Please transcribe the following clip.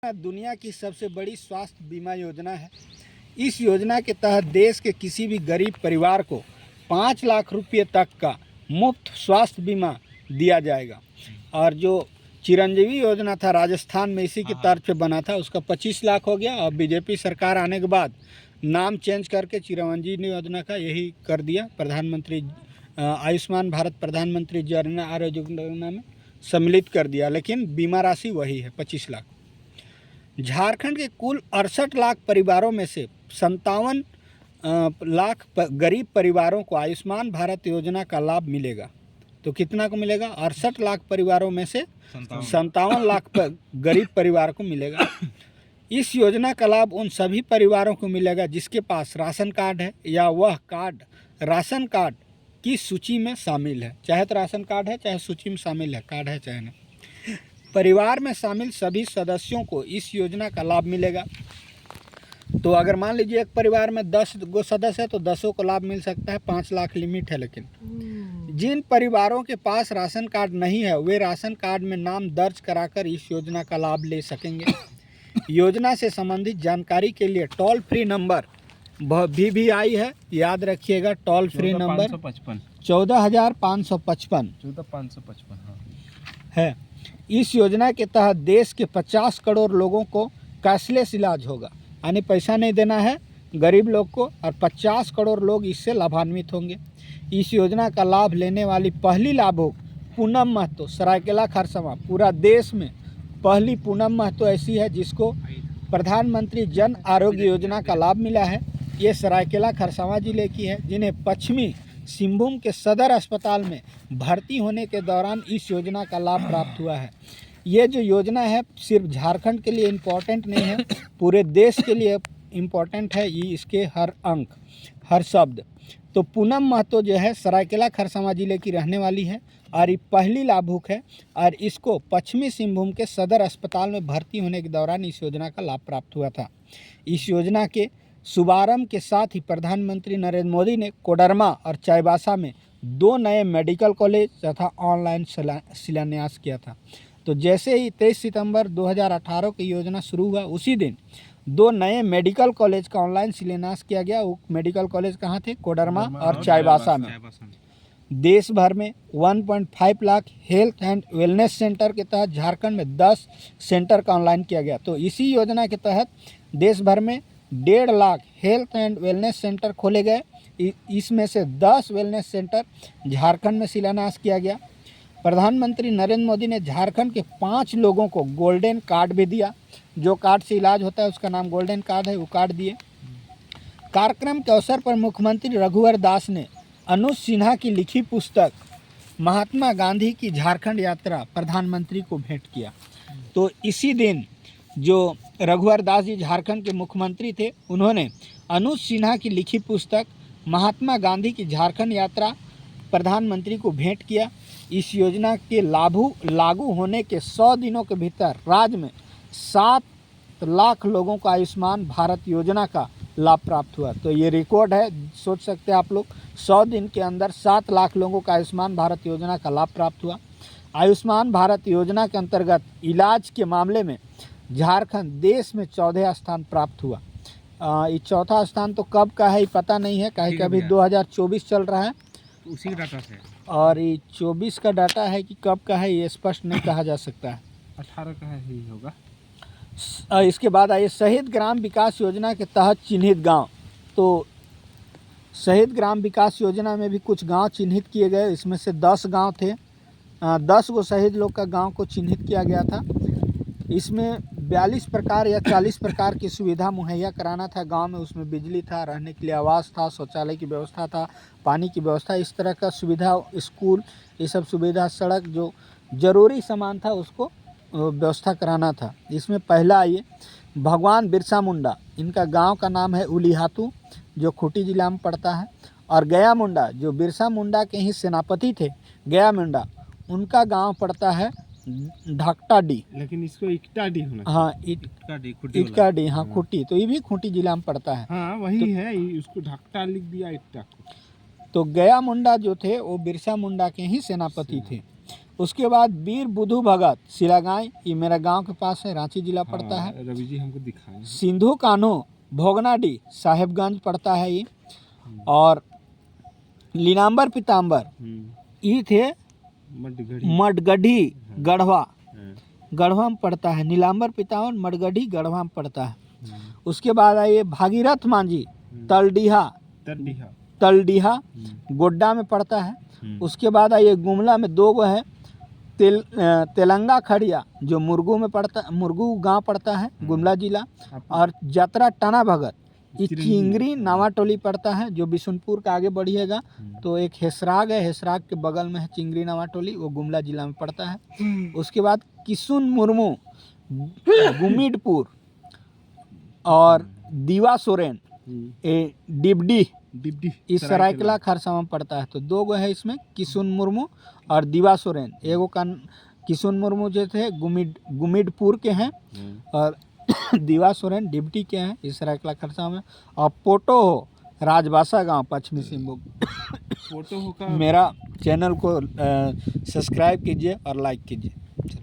दुनिया की सबसे बड़ी स्वास्थ्य बीमा योजना है। इस योजना के तहत देश के किसी भी गरीब परिवार को 5 लाख रुपये तक का मुफ्त स्वास्थ्य बीमा दिया जाएगा। और जो चिरंजीवी योजना था राजस्थान में इसी की तर्ज पे बना था, उसका 25 लाख हो गया। और बीजेपी सरकार आने के बाद नाम चेंज करके चिरंजीवी योजना का यही कर दिया, प्रधानमंत्री आयुष्मान भारत प्रधानमंत्री जन आरोग्य योजना में सम्मिलित कर दिया, लेकिन बीमा राशि वही है 25 लाख। झारखंड के कुल 68 लाख परिवारों में से 57 लाख गरीब परिवारों को आयुष्मान भारत योजना का लाभ मिलेगा। तो कितना को मिलेगा? 68 लाख परिवारों में से 57 लाख गरीब परिवार को मिलेगा। इस योजना का लाभ उन सभी परिवारों को मिलेगा जिसके पास राशन कार्ड है या वह कार्ड राशन कार्ड की सूची में शामिल है। चाहे तो राशन कार्ड है, चाहे सूची में शामिल है, कार्ड है चाहे नहीं। परिवार में शामिल सभी सदस्यों को इस योजना का लाभ मिलेगा। तो अगर मान लीजिए एक परिवार में 10 गो सदस्य है तो 10 को लाभ मिल सकता है। 5 लाख लिमिट है। लेकिन जिन परिवारों के पास राशन कार्ड नहीं है वे राशन कार्ड में नाम दर्ज कराकर इस योजना का लाभ ले सकेंगे। योजना से संबंधित जानकारी के लिए टोल फ्री नंबर भी आई है, याद रखिएगा। टोल फ्री नंबर 14,555 है। इस योजना के तहत देश के 50 करोड़ लोगों को कैशलेस इलाज होगा, यानी पैसा नहीं देना है गरीब लोग को, और 50 करोड़ लोग इससे लाभान्वित होंगे। इस योजना का लाभ लेने वाली पहली लाभुक पूनम महतो सरायकेला खरसावां। पूरा देश में पहली पूनम महतो ऐसी है जिसको प्रधानमंत्री जन आरोग्य योजना का लाभ मिला है। ये सरायकेला खरसावां जिले की है, जिन्हें पश्चिमी सिंहभूम के सदर अस्पताल में भर्ती होने के दौरान इस योजना का लाभ प्राप्त हुआ है। ये जो योजना है सिर्फ झारखंड के लिए इम्पोर्टेंट नहीं है, पूरे देश के लिए इम्पोर्टेंट है। ये इसके हर अंक, हर शब्द। तो पूनम महतो जो है सरायकेला खरसावां जिले की रहने वाली है और ये पहली लाभुक है, और इसको पश्चिमी सिंहभूम के सदर अस्पताल में भर्ती होने के दौरान इस योजना का लाभ प्राप्त हुआ था। इस योजना के शुभारंभ के साथ ही प्रधानमंत्री नरेंद्र मोदी ने कोडरमा और चाईबासा में 2 नए मेडिकल कॉलेज तथा ऑनलाइन शिलान्यास किया था। तो जैसे ही 23 सितंबर 2018 की योजना शुरू हुआ उसी दिन 2 नए मेडिकल कॉलेज का ऑनलाइन शिलान्यास किया गया। वो मेडिकल कॉलेज कहाँ थे? कोडरमा और चाईबासा में। देश भर में 1.5 lakh health and wellness centre के तहत झारखंड में 10 सेंटर का ऑनलाइन किया गया। तो इसी योजना के तहत देश भर में 1.5 lakh health and wellness centre खोले गए। इसमें से 10 वेलनेस सेंटर झारखंड में शिलान्यास किया गया। प्रधानमंत्री नरेंद्र मोदी ने झारखंड के 5 लोगों को गोल्डन कार्ड भी दिया। जो कार्ड से इलाज होता है उसका नाम गोल्डन कार्ड है, वो कार्ड दिए। कार्यक्रम के अवसर पर मुख्यमंत्री रघुवर दास ने अनुज सिन्हा की लिखी पुस्तक महात्मा गांधी की झारखंड यात्रा प्रधानमंत्री को भेंट किया। तो इसी दिन जो रघुवर दास जी झारखंड के मुख्यमंत्री थे, उन्होंने अनुज सिन्हा की लिखी पुस्तक महात्मा गांधी की झारखंड यात्रा प्रधानमंत्री को भेंट किया। इस योजना के लागू होने के 100 दिनों के भीतर राज्य में 7 लाख लोगों को आयुष्मान भारत योजना का लाभ प्राप्त हुआ। तो ये रिकॉर्ड है, सोच सकते हैं आप लोग, 100 दिन के अंदर 7 लाख लोगों का आयुष्मान भारत योजना का लाभ प्राप्त हुआ। आयुष्मान भारत योजना के अंतर्गत इलाज के मामले में झारखंड देश में 14 स्थान प्राप्त हुआ। ये चौथा स्थान तो कब का है पता नहीं है, काहे कि अभी 2024 चल रहा है, उसी डाटा से, और ये 24 का डाटा है कि कब का है ये स्पष्ट नहीं कहा जा सकता है। 18 का ही होगा। इसके बाद आइए शहीद ग्राम विकास योजना के तहत चिन्हित गांव। तो शहीद ग्राम विकास योजना में भी कुछ गांव चिन्हित किए गए। इसमें से 10 गांव थे। 10 गो शहीद लोग का गांव को चिन्हित किया गया था। इसमें 42 प्रकार या 40 प्रकार की सुविधा मुहैया कराना था गांव में। उसमें बिजली था, रहने के लिए आवास था, शौचालय की व्यवस्था था, पानी की व्यवस्था, इस तरह का सुविधा, स्कूल, ये सब सुविधा, सड़क, जो ज़रूरी सामान था उसको व्यवस्था कराना था। इसमें पहला आइए भगवान बिरसा मुंडा, इनका गांव का नाम है उलीहातू, जो खूंटी जिला में पड़ता है। और गया मुंडा, जो बिरसा मुंडा के ही सेनापति थे, गया मुंडा, उनका गांव पड़ता है ढाकटाडी। लेकिन इसको इकटाडी होना चाहिए। हाँ, इटकाडी, हाँ खूंटी, तो ये भी खूंटी जिला में पड़ता है। हाँ वही तो, है, उसको ढाकटा लिख दिया, इकटा। तो गया मुंडा जो थे वो बिरसा मुंडा के ही सेनापति थे। उसके बाद वीर बुधू भगत सिलागाई, ये मेरा गांव के पास है, रांची जिला पड़ता है। रवि जी हमको दिखाए। सिंधु कान्हू भोगनाडी साहेबगंज पड़ता है ये। और लीनांबर पीताम्बर ये थे मडगढ़ी गढ़वा, गढ़वा में पड़ता है। नीलांबर पीताम्बर मडगढ़ी गढ़वा में पड़ता है। उसके बाद आइए भागीरथ मांझी तलडीहा गोड्डा में पड़ता है। उसके बाद आइए गुमला में 2 गो है, तेलंगा खड़िया जो मुरगू गांव पड़ता है, गुमला जिला। और यात्रा टाना भगत ये चिंगरी नावाटोली पड़ता है, जो बिशुनपुर का आगे बढ़िएगा तो एक हेसराग है, हेसराग के बगल में है चिंगरी नावाटोली, वो गुमला जिला में पड़ता है। उसके बाद किसुन मुर्मू गुमिडपुर और दीवा सोरेन डिबडी इस सरायकला खरसावां में पड़ता है। तो 2 गो है इसमें, किसुन मुर्मू और दीवा सोरेन। एगो का किसुन मुर्मू जो थे गुमिडपुर के हैं और दीवा सोरेन डिबटी के हैं इस सरायकला खरसावां में। और पोटो हो राजबासा गांव पश्चिमी सिंहभूम। फोटो होगा। मेरा चैनल को सब्सक्राइब कीजिए और लाइक कीजिए।